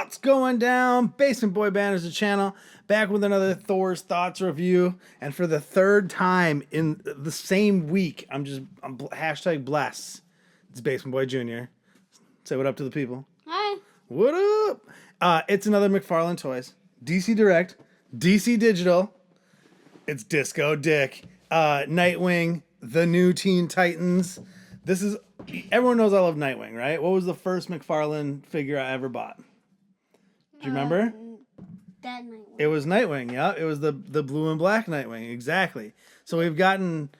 What's going down? Basement Boy Banter's the channel, back with another Thor's Thoughts review, and for the third time in the same week, I'm hashtag blessed. It's Basement Boy Jr. Say what up to the people. Hi. What up? It's another McFarlane Toys, DC Direct, DC Digital. It's Disco Dick, Nightwing, the new Teen Titans. This is, everyone knows I love Nightwing, right? What was the first McFarlane figure I ever bought? Do you remember? That Nightwing. It was Nightwing, yeah. It was the blue and black Nightwing, exactly. So we've gotten,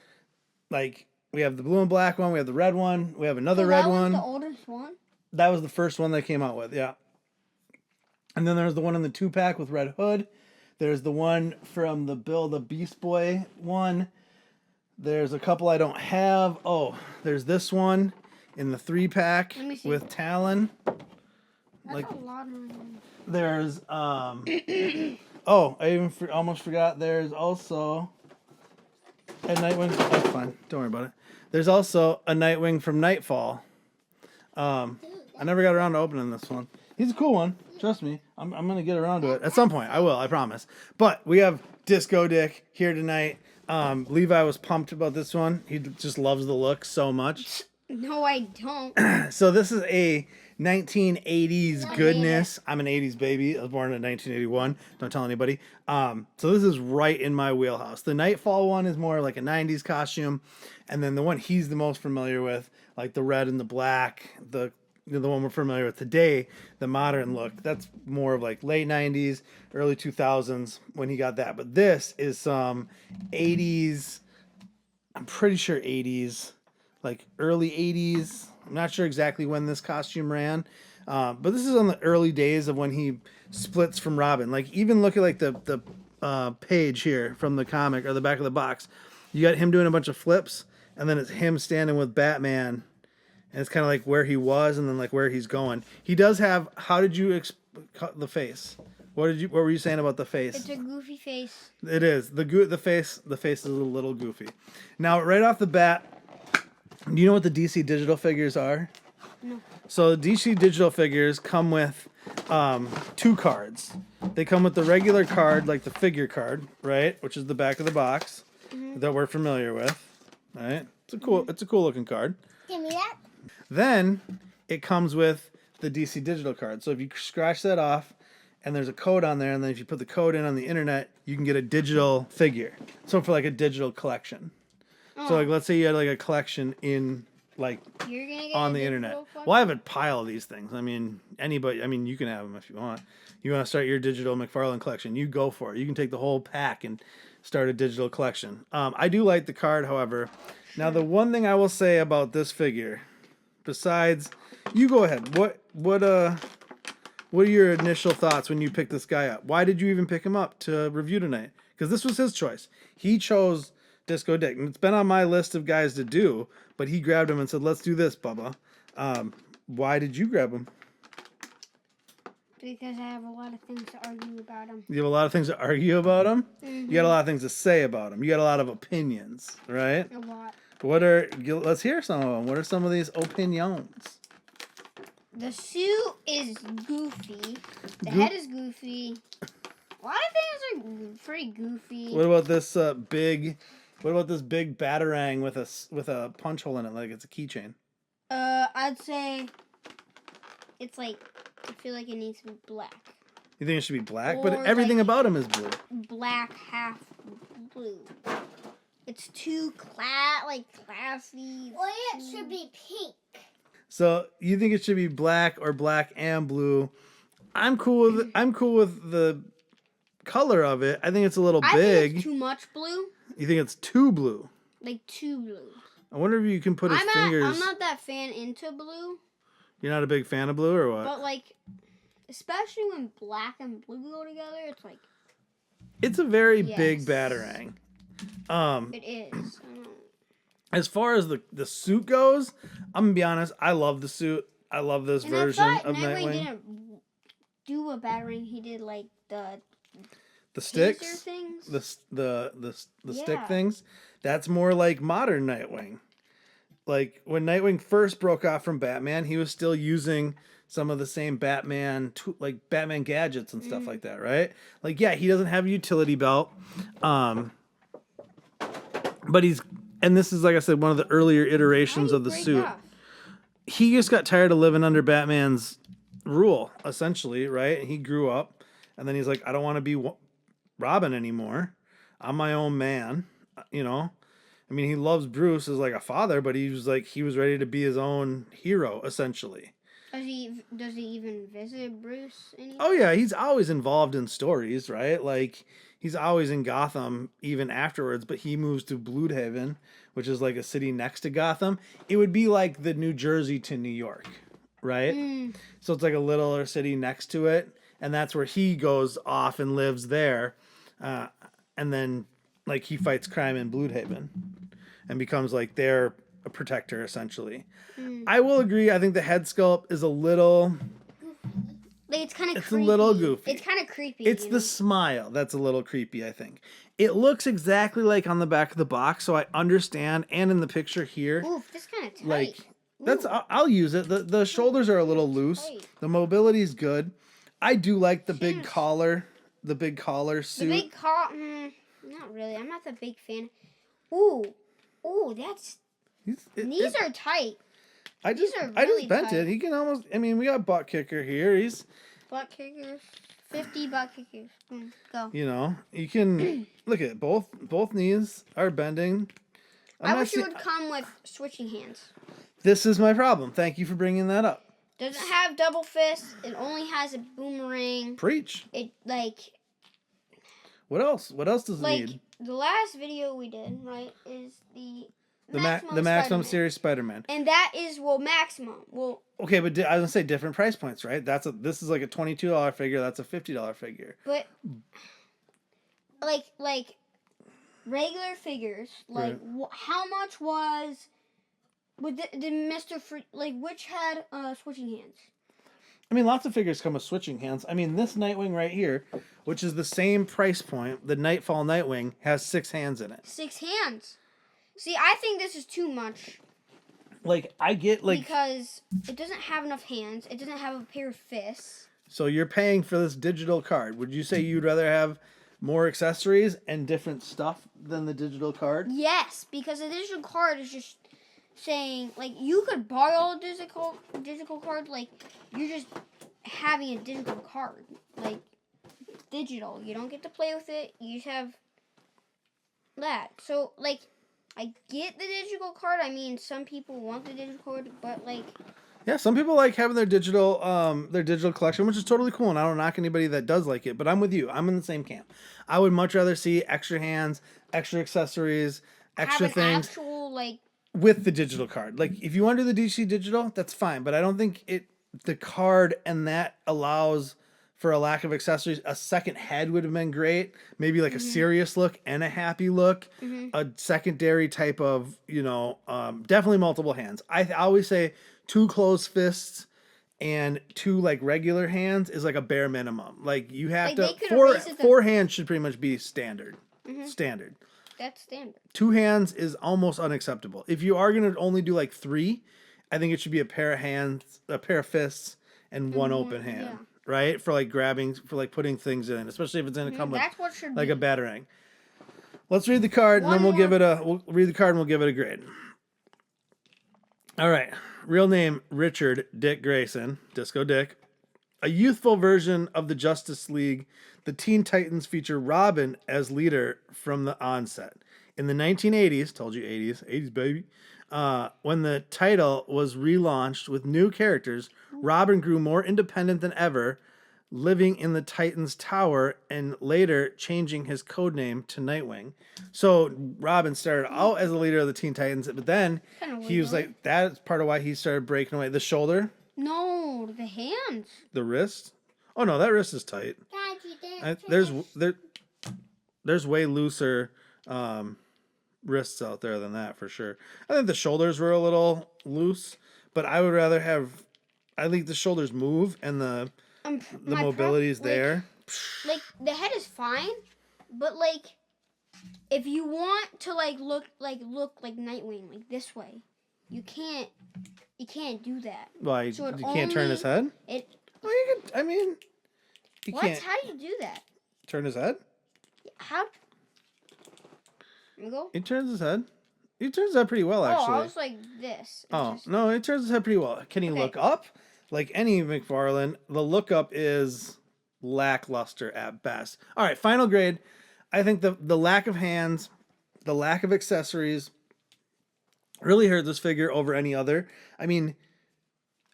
like, we have the blue and black one, we have the red one, we have another red one. That was the oldest one? That was the first one they came out with, yeah. And then there's the one in the 2-pack with Red Hood. There's the one from the Bill the Beast Boy one. There's a couple I don't have. Oh, there's this one in the 3-pack with Talon. That's like a lot of them. There's oh, I even almost forgot. There's also a Nightwing. That's fine. Don't worry about it. There's also a Nightwing from Nightfall. I never got around to opening this one. He's a cool one. Trust me. I'm gonna get around to it at some point. I will. I promise. But we have Disco Dick here tonight. Levi was pumped about this one. He just loves the look so much. No, I don't. So this is a 1980s goodness. I'm an 80s baby. I was born in 1981. Don't tell anybody. So this is right in my wheelhouse. The Nightfall one is more like a 90s costume. And then the one he's the most familiar with, like the red and the black, the one we're familiar with today, the modern look, that's more of like late 90s, early 2000s when he got that. But this is some 80s, I'm pretty sure 80s, like early 80s. I'm not sure exactly when this costume ran, but this is on the early days of when he splits from Robin. Like, even look at like the page here from the comic or the back of the box. You got him doing a bunch of flips, and then it's him standing with Batman. And it's kind of like where he was and then like where he's going. He does have, how did you cut the face? What were you saying about the face? It's a goofy face. It is. The face is a little goofy. Now, right off the bat, do you know what the DC Digital figures are? No. So the DC Digital figures come with 2 cards. They come with the regular card, like the figure card, right? Which is the back of the box that we're familiar with, right? It's a cool looking card. Give me that. Then it comes with the DC Digital card. So if you scratch that off and there's a code on there, and then if you put the code in on the internet, you can get a digital figure. So for like a digital collection. So like, let's say you had like a collection in like on the internet. Well, I have a pile of these things. I mean, anybody, you can have them if you want. You want to start your digital McFarlane collection, you go for it. You can take the whole pack and start a digital collection. I do like the card, however. Now, the one thing I will say about this figure, besides, you go ahead. What are your initial thoughts when you picked this guy up? Why did you even pick him up to review tonight? Because this was his choice. He chose Disco Dick, and it's been on my list of guys to do, but he grabbed him and said, "Let's do this, Bubba." Why did you grab him? Because I have a lot of things to argue about him. You have a lot of things to argue about him? Mm-hmm. You got a lot of things to say about him. You got a lot of opinions, right? A lot. Let's hear some of them. What are some of these opinions? The suit is goofy. The head is goofy. A lot of things are pretty goofy. What about this big batarang with a punch hole in it, like it's a keychain? I'd say it's like, I feel like it needs to be black. You think it should be black? Or but everything about him is blue. Black, half blue. It's too classy. Or it should be pink. So you think it should be black or black and blue? I'm cool with the color of it. I think it's a little big. I think it's too much blue. You think it's too blue? Like too blue. I wonder if you can put his fingers. I'm not that fan into blue. You're not a big fan of blue, or what? But like, especially when black and blue go together, it's like. It's a very big batarang. It is. As far as the suit goes, I'm gonna be honest. I love the suit. I love this version of Nightwing. Didn't do a batarang. He did like the sticks, things. the stick things. That's more like modern Nightwing. Like when Nightwing first broke off from Batman, he was still using some of the same Batman, like Batman gadgets and stuff like that, right? Like, yeah, he doesn't have a utility belt, but and this is, like I said, one of the earlier iterations of the suit. He just got tired of living under Batman's rule, essentially, right? And he grew up, and then he's like, I don't want to be Robin anymore. I'm my own man, you know? I mean, he loves Bruce as like a father, but he was ready to be his own hero, essentially. Does he even visit Bruce anymore? Oh yeah, he's always involved in stories, right? Like he's always in Gotham even afterwards, but he moves to Bloodhaven, which is like a city next to Gotham. It would be like the New Jersey to New York, right? So it's like a littler city next to it, and that's where he goes off and lives there. And then like he fights crime in Bloodhaven and becomes like their protector essentially. I will agree. I think the head sculpt is a little. Like it's kind of. It's a little goofy. It's kind of creepy. It's the smile that's a little creepy. I think it looks exactly like on the back of the box, so I understand. And in the picture here, oof, this kind of tight. like that's I'll use it. The shoulders are a little loose. Tight. The mobility is good. I do like the big collar. The big collar suit. The big collar. Not really. I'm not the big fan. Ooh, that's. These are tight. I just bent it. He can almost. I mean, we got butt kicker here. He's butt kickers. 50 butt kickers. Go. You know, you can look at both knees are bending. I wish it would come with switching hands. This is my problem. Thank you for bringing that up. Doesn't have double fists. It only has a boomerang. Preach. It like. What else? What else does it need? The last video we did, right, is the maximum series Spider-Man. And that is maximum. Well. Okay, but I was gonna say different price points, right? This is like a $22 figure. That's a $50 figure. But like regular figures, like right. How much was the Mr. which had switching hands? I mean, lots of figures come with switching hands. I mean, this Nightwing right here, which is the same price point, the Nightfall Nightwing, has 6 hands in it. 6 hands. See, I think this is too much. Like, I get, like... Because it doesn't have enough hands. It doesn't have a pair of fists. So you're paying for this digital card. Would you say you'd rather have more accessories and different stuff than the digital card? Yes, because the digital card is just saying, like, you could borrow a digital card. Like, you're just having a digital card. Like, digital. You don't get to play with it. You just have that. So, like... I get the digital card. I mean, some people want the digital card, but like... Yeah, some people like having their digital collection, which is totally cool, and I don't knock anybody that does like it, but I'm with you. I'm in the same camp. I would much rather see extra hands, extra accessories, extra things... actual, like... With the digital card. Like, if you want to do the DC digital, that's fine, but I don't think the card and that allows... For a lack of accessories, a second head would have been great. Maybe like a serious look and a happy look. A secondary type of, definitely multiple hands. I always say 2 closed fists and 2 like regular hands is like a bare minimum. Like you have to 4 hands should pretty much be standard. Standard. That's standard. 2 hands is almost unacceptable. If you are gonna only do like 3, I think it should be a pair of hands, a pair of fists, and 1 open hand. Yeah. Right? For like grabbing, for like putting things in, especially if it's going to come with like a batarang. Let's read the card and then we'll read the card and we'll give it a grade. All right. Real name, Richard Dick Grayson, Disco Dick. A youthful version of the Justice League, the Teen Titans feature Robin as leader from the onset. In the 1980s, told you 80s baby, when the title was relaunched with new characters, Robin grew more independent than ever, living in the Titans Tower and later changing his codename to Nightwing. So Robin started out as the leader of the Teen Titans, but then he was like, that's part of why he started breaking away. The shoulder? No, the hands. The wrist? Oh no, that wrist is tight. There's way looser wrists out there than that for sure. I think the shoulders were a little loose, but I would rather have... I think the shoulders move and the mobility is there. Like the head is fine, but like if you want to look like Nightwing like this way, you can't do that. Why So it you can't turn his head? It Well, you can. I mean, you what? can't How do you do that? turn his head. How? Let me go. He turns his head. He turns his head pretty well, actually. Oh, I was like this. It Oh, just- no, it turns his head pretty well. Can he Okay. look up? Like any McFarlane, the look up is lackluster at best. All right, final grade. I think the lack of hands, the lack of accessories really hurt this figure over any other. I mean,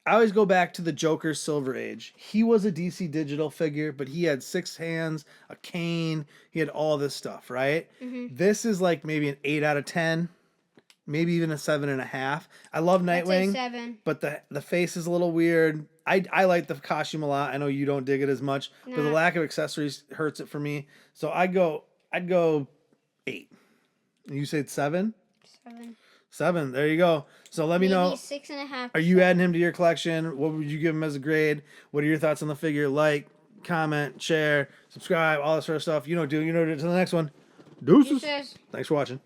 I always go back to the Joker's Silver Age. He was a DC Digital figure, but he had 6 hands, a cane, he had all this stuff, right? Mhm. This is like maybe an 8 out of 10. Maybe even a 7.5. I love I'd say Nightwing, 7. but the face is a little weird. I like the costume a lot. I know you don't dig it as much, but the Nah. lack of accessories hurts it for me. So I'd go 8. You said 7? 7. 7. There you go. So let me know. 6.5. Are you adding him to your collection? What would you give him as a grade? What are your thoughts on the figure? Like, comment, share, subscribe, all that sort of stuff. You know, do. Until the next one. Deuces. Deuces. Thanks for watching.